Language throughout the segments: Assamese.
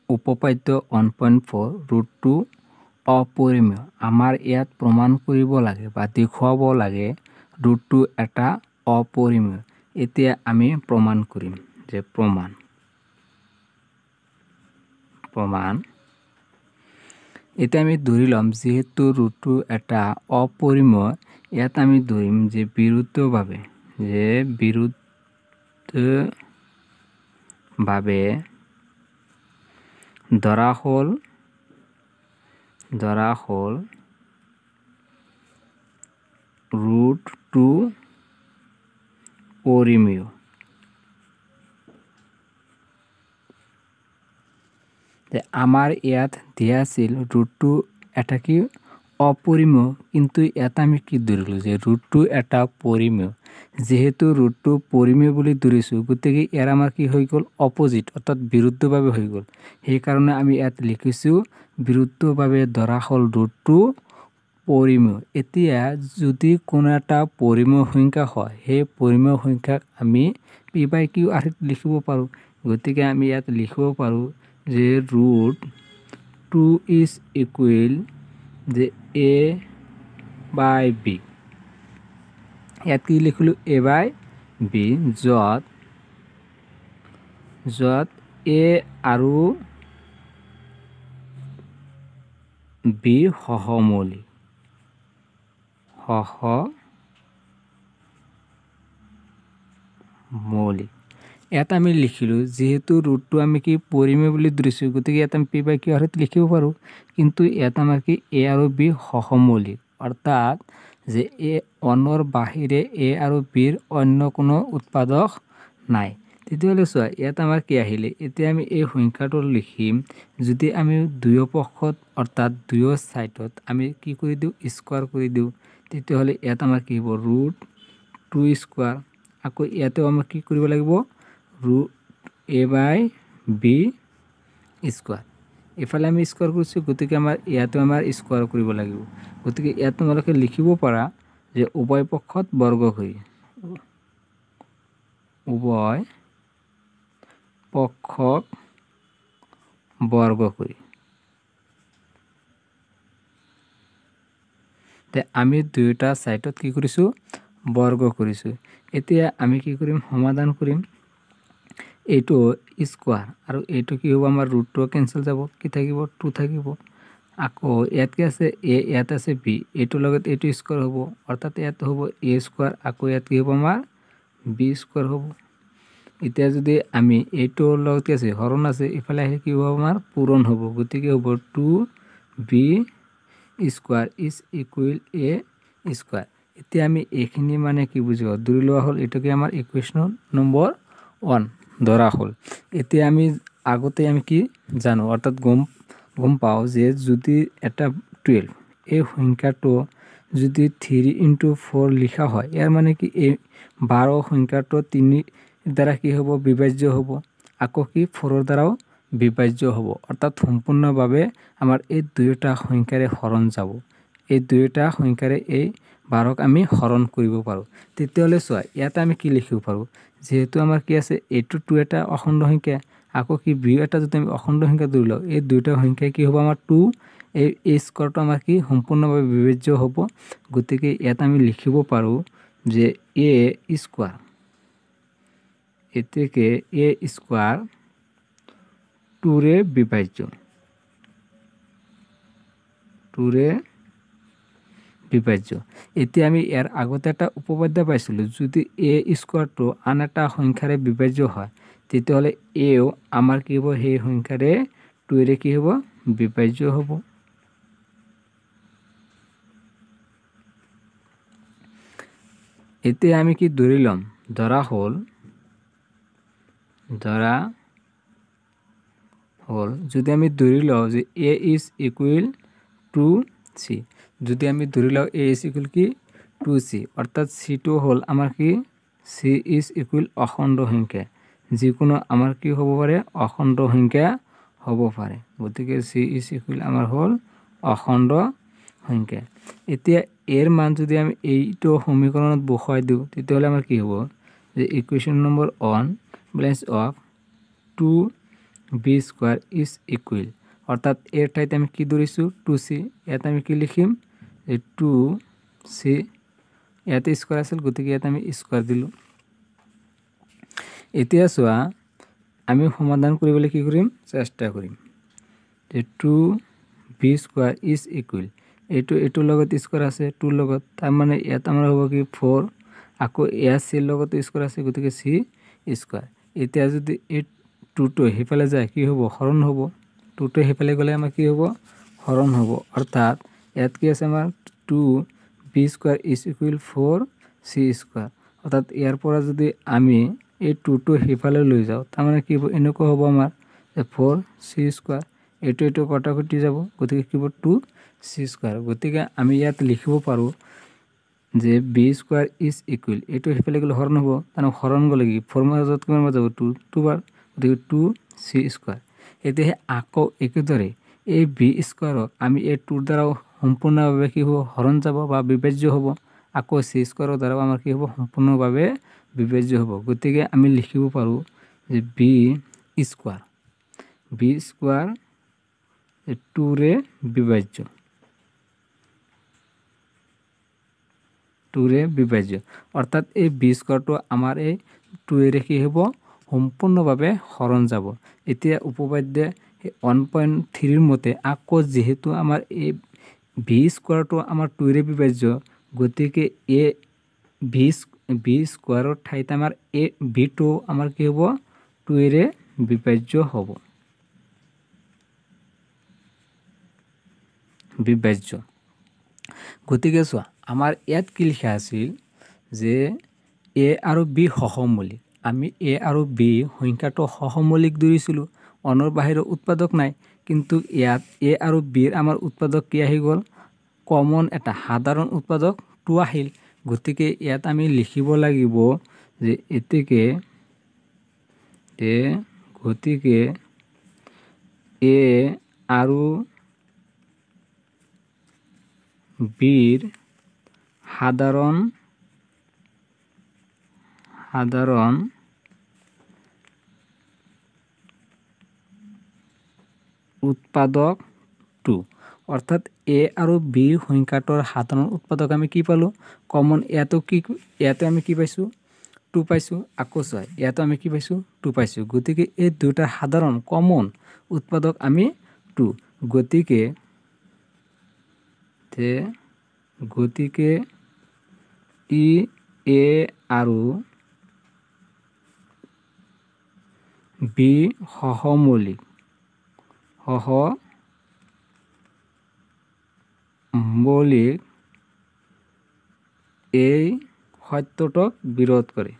উপপাদ্য 1.4 √2 অপৰিমেয় আমাৰ ইয়াত প্ৰমাণ কৰিব লাগে বা দেখুৱাব লাগে √2 এটা অপৰিমেয় এতিয়া আমি প্ৰমাণ কৰিম যে প্ৰমাণ এতিয়া আমি ধৰি ল'ম যেহেতু √2 এটা অপৰিমেয় ইয়াত আমি ধৰিম যে বিৰুদ্ধভাৱে ধৰা হ'ল √2 পৰিমেয় আমাৰ ইয়াত দিয়া আছিল √2 এটা কি অপৰিমেয় কিন্তু এটা আমি কি ধৰিলো যে √2 এটা পৰিমেয় যেহেতু √2 পৰিমেয় বুলি ধৰিছো গতিকে ইয়াৰ আমাৰ কি হৈ গ'ল অপোজিট অৰ্থাৎ বিৰুদ্ধভাৱে হৈ গ'ল সেই কাৰণে আমি ইয়াত লিখিছো বিৰুদ্ধভাৱে ধৰা হ'ল √2 পৰিমেয় এতিয়া যদি কোনো এটা পৰিমেয় সংখ্যা হয় সেই পৰিমেয় সংখ্যাক আমি p/q লিখিব পাৰো গতিকে আমি ইয়াত লিখিব পাৰো যে √2 is equal যে a/b ইয়াত কি লিখিলো a/b যত a আৰু b সহমৌলিক ইয়াত আমি লিখিলো যেহেতু √2 আমি কি পৰিমেয় বুলি ধৰিছো গতিকে ইয়াত আমি p/q লিখিব পাৰো কিন্তু ইয়াত আমাৰ কি a আৰু b সহমৌলিক অৰ্থাৎ যে a1 বাহিৰে a আৰু b অন্য কোনো উৎপাদক নাই তেতিয়াহ'লে চোৱা ইয়াত আমাৰ কি আহিলে এতিয়া আমি এই সংখ্যাটো লিখিম যদি আমি দুয়ো পক্ষত অৰ্থাৎ দুয়ো সাইডত আমি কি কৰি দিও স্কয়াৰ কৰি দিও তেতিয়াহ'লে ইয়াত আমাৰ কি হ'ব √2 স্কয়াৰ আকৌ ইয়াতে আমাৰ কি কৰিব লাগিব a/b স্কয়াৰ এফালে আমি স্কয়াৰ কৰিছো গতিকে আমাৰ ইয়াতে আমাৰ স্কয়াৰ কৰিব লাগিব গতিকে ইয়াত তোমালোকে লিখিব পাৰা যে উভয় পক্ষত বৰ্গ কৰি উভয় পক্ষক বৰ্গ কৰি তে আমি দুয়োটা সাইডত কি কৰিছো বৰ্গ কৰিছো এতিয়া আমি কি কৰিম সমাধান কৰিম এইটো স্কয়াৰ আৰু এইটো কি হ'ব আমাৰ √2 কেনসেল যাব কি থাকিব 2 থাকিব আকৌ ইয়াত কি আছে a ইয়াত আছে b এইটো লগত এইটো স্কয়াৰ হ'ব অৰ্থাৎ ইয়াত হ'ব a স্কয়াৰ আকৌ ইয়াত কি হ'ব আমাৰ b স্কয়াৰ হ'ব এতিয়া যদি আমি এইটো লগত কি আছে হৰণ আছে ইফালে আহি কি হ'ব আমাৰ পূৰণ হ'ব গতিকে হ'ব 2b square is equal a square এতিয়া আমি এইখিনি মানে কি বুজিব ধৰি লোৱা হ'ল এটো কি আমাৰ ইকুৱেশন নম্বৰ 1 ধৰা হ'ল এতিয়া আমি আগতে আমি কি জানো অৰ্থাৎ গম পাও যে যদি এটা 12 এই সংখ্যাটো যদি 3 * 4 লিখা হয় ইয়াৰ মানে কি এই 12 সংখ্যাটো 3 দ্বাৰা কি হ'ব বিভাজ্য হ'ব আকৌ কি 4 দ্বাৰাও বিভাজ্য হ'ব অৰ্থাৎ সম্পূৰ্ণভাৱে আমাৰ এই দুয়োটা সংখ্যাৰে হৰণ যাব এই দুয়োটা সংখ্যাৰে এই 12ক আমি হৰণ কৰিব পাৰো তেতিয়াহ'লে চোৱা ইয়াত আমি কি লিখিব পাৰো যেহেতু আমাৰ কি আছে এইটো 2 এটা অখণ্ড সংখ্যা আকৌ কি b এটা যদি আমি অখণ্ড সংখ্যা ধৰি লও এই দুইটা সংখ্যা কি হ'ব আমাৰ 2 এই স্কয়াৰটো আমাৰ কি সম্পূৰ্ণভাৱে বিভাজ্য হ'ব গতিকে ইয়াত আমি লিখিব পাৰো যে a স্কয়াৰ এতেকে a স্কয়াৰ 2 ৰে বিভাজ্য এতিয়া আমি ইয়াৰ আগতে এটা উপপাদ্য পাইছিলো যদি a স্কয়াৰটো আন এটা সংখ্যাৰে বিভাজ্য হয় তেতিয়াহ'লে a ও আমাৰ কি হ'ব সেই সংখ্যাৰে 2 ৰে কি হ'ব বিভাজ্য হ'ব এতিয়া আমি কি ধৰি লম ধৰা হ'ল যদি আমি ধৰি লও যে a is equal to c যদি আমি ধৰি লও a is equal কি 2c অৰ্থাৎ c টো হ'ল আমাৰ কি c is equal অখণ্ড সংখ্যা যিকোনো আমাৰ কি হ'ব পাৰে অখণ্ড সংখ্যা হ'ব পাৰে গতিকে c is equal আমাৰ হ'ল অখণ্ড সংখ্যা এতিয়া এৰ মান যদি আমি এইটো সমীকৰণত বহাই দিও তেতিয়াহ'লে আমাৰ কি হ'ব যে equation number 1 balance of 2 B square is equal, অর্থাৎ এর ঠাইতে আমি কি ধরিছো 2c, ইয়াতে আমি কি লিখিম যে 2c, ইয়াতে স্কোয়ার আছিল গতিকে ইয়াতে আমি স্কোয়ার দিলোঁ। এতিয়া চোৱা আমি সমাধান কৰিবলৈ কি কৰিম চেষ্টা কৰিম যে 2b স্কোয়াৰ ইজ ইকুয়াল, এইটোৰ লগত স্কোয়াৰ আছে 2 লগত, তাৰ মানে ইয়াত আমাৰ হ'ব কি 4, আকৌ ইয়াৰ c লগত স্কোয়াৰ আছে গতিকে c স্কোয়াৰ। এতিয়া যদি এই 2টো সেইফালে যায় কি হ'ব হৰণ হ'ব, 2টো সেইফালে গ'লে আমাৰ কি হ'ব হৰণ হ'ব, অৰ্থাৎ ইয়াত কি আছে আমাৰ 2b square is equal 4c square, অৰ্থাৎ ইয়াৰ পৰা যদি আমি এই 2টো সেইফালে লৈ যাওঁ তাৰমানে কি হ'ব এনেকুৱা হ'ব আমাৰ যে 4c স্কোয়ার, এইটো কটাকটি যাব গতিকে কি হ'ব 2c স্কোয়ার। গতিকে আমি ইয়াত লিখিব পাৰোঁ যে বি স্কোয়াৰ ইজ ইকুয়াল, এইটো সেইফালে গ'লে হৰণ হ'ব, তাৰমানে হৰণ গ'লে কি 4 মাজত কিমান বাৰ যাব 2 বাৰ, গতিকে 2c স্কোয়াৰ। এতিয়া আকৌ একেদৰে এই বি স্কোয়াৰক আমি এই 2ৰ দ্বাৰাও সম্পূৰ্ণভাৱে কি হ'ব হৰণ যাব বা বিভাজ্য হ'ব, আকৌ c স্কোয়াৰৰ দ্বাৰাও আমাৰ কি হ'ব সম্পূৰ্ণভাৱে বিভাজ্য হ'ব। গতিকে আমি লিখিব পাৰোঁ যে বি স্কোয়াৰ 2ৰে বিভাজ্য, 2ৰে বিভাজ্য, অৰ্থাৎ এই বি স্কোয়াৰটো আমাৰ এই 2ৰে কি হ'ব সম্পূৰ্ণভাৱে হৰণ যাব। এতিয়া উপপাদ্য 1.3 মতে আকৌ যেহেতু আমাৰ এই বি স্কোয়াৰটো আমাৰ 2ৰে বিভাজ্য, গতিকে এই বি স্কোয়াৰৰ ঠাইত আমাৰ এই বিটো আমাৰ কি হ'ব 2ৰে বিভাজ্য হ'ব, বিভাজ্য। গতিকে চোৱা আমাৰ ইয়াত কি লিখা আছিল যে এ আৰু বি সহমৌলিক, আমি এ আৰু বি সংখ্যাটো সহমৌলিক ধৰিছিলোঁ, অনৰ বাহিৰৰ উৎপাদক নাই, কিন্তু ইয়াত এ আৰু বিৰ আমাৰ উৎপাদক কি আহি গ'ল কমন এটা সাধাৰণ উৎপাদক 2 আহিল। গতিকে ইয়াত আমি লিখিব লাগিব যে গতিকে এ আৰু বিৰ সাধাৰণ উৎপাদক 2, অৰ্থাৎ এ আৰু বিৰ সংখ্যাটোৰ সাধাৰণ উৎপাদক আমি কি পালোঁ কমন, ইয়াতে আমি কি পাইছোঁ 2 পাইছোঁ, আকৌ চোৱা ইয়াতো আমি কি পাইছোঁ 2 পাইছোঁ, গতিকে এই দুটাৰ সাধাৰণ কমন উৎপাদক আমি 2, গতিকে ই এ আৰু বি সহমৌলিক এই সত্যটোক বিৰোধ কৰে,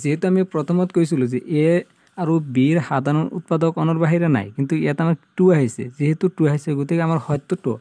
যেহেতু আমি প্ৰথমত কৈছিলোঁ যে এ আৰু বিৰ সাধাৰণ উৎপাদক অনৰ বাহিৰে নাই, কিন্তু ইয়াত আমাৰ 2 আহিছে, যেহেতু 2 আহিছে গতিকে আমাৰ সত্যটো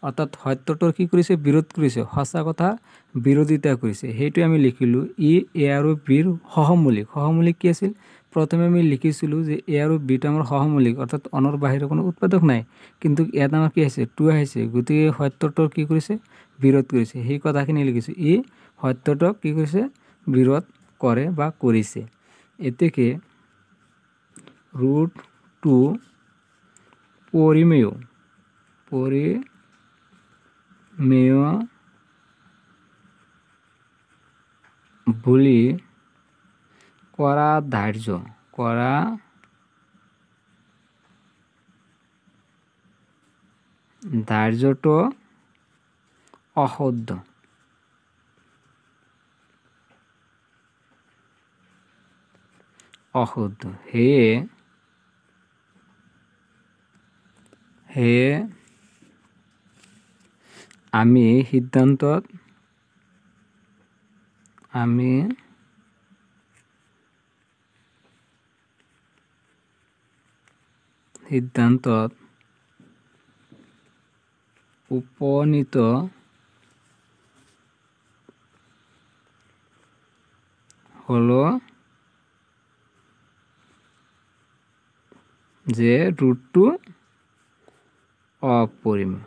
অৰ্থাৎ সত্যটোৰ কি কৰিছে বিৰোধ কৰিছে, সঁচা কথা বিৰোধিতা কৰিছে, সেইটোৱে আমি লিখিলোঁ ই এ আৰু বিৰ সহমৌলিক কি আছিল প্ৰথমে আমি লিখিছিলোঁ যে এ আৰু বিটো আমাৰ সহমৌলিক, অৰ্থাৎ অনৰ বাহিৰে কোনো উৎপাদক নাই, কিন্তু ইয়াত আমাৰ কি আহিছে 2 আহিছে, গতিকে সত্যটোৰ কি কৰিছে বিৰোধ কৰিছে, সেই কথাখিনি লিখিছোঁ ই সত্যটোক কি কৰিছে বিৰোধ কৰে বা কৰিছে। এতেকে √2 পৰিমেয় বুলি কৰা ধাৰ্যটো অশুদ্ধ, সেয়ে আমি সিদ্ধান্তত উপনীত হলো যে √2 অপরিমেয়।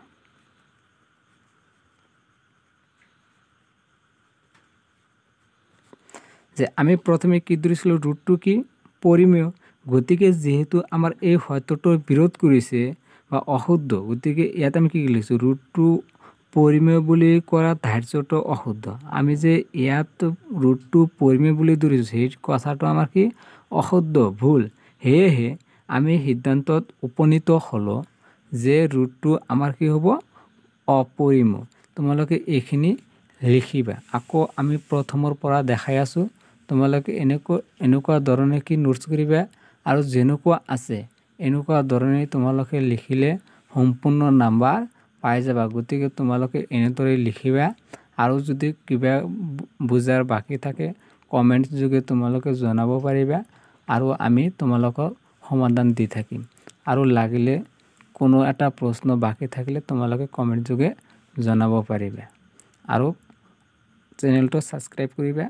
যে আমি প্রথমে কি ধরেছিল √2 কি পরিমেয়, গতিকে যেহেতু আমার এই সত্যটোৰ বিৰোধ কৰিছে বা অশুদ্ধ, গতিকে ইয়াত আমি কি লিখিছোঁ √2 পৰিমেয় বুলি কৰা ধাৰ্যটো অশুদ্ধ। আমি যে ইয়াত √2 পৰিমেয় বুলি ধৰিছোঁ সেই কথাটো আমাৰ কি অশুদ্ধ, ভুল। সেয়েহে আমি সিদ্ধান্তত উপনীত হলো যে √2 আমাৰ কি হ'ব অপৰিমেয়। তোমালোকে এইখিনি লিখিবা। আকৌ আমি প্ৰথমৰ পৰা দেখাই আছোঁ, তোমালোকে এনেকুৱা ধৰণে কি নোটছ কৰিবা আৰু যেনেকুৱা আছে এনেকুৱা ধৰণে তোমালোকে লিখিলে সম্পূৰ্ণ নাম্বাৰ পাই যাবা। গতিকে তোমালোকে এনেদৰে লিখিবা আৰু যদি কিবা বুজাৰ বাকী থাকে কমেণ্ট যোগে তোমালোকে জনাব পাৰিবা আৰু আমি তোমালোকক সমাধান দি থাকিম। আৰু লাগিলে কোনো এটা প্ৰশ্ন বাকী থাকিলে তোমালোকে কমেণ্ট যোগে জনাব পাৰিবা আৰু চেনেলটো ছাবস্ক্ৰাইব কৰিবা।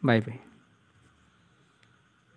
Bye bye.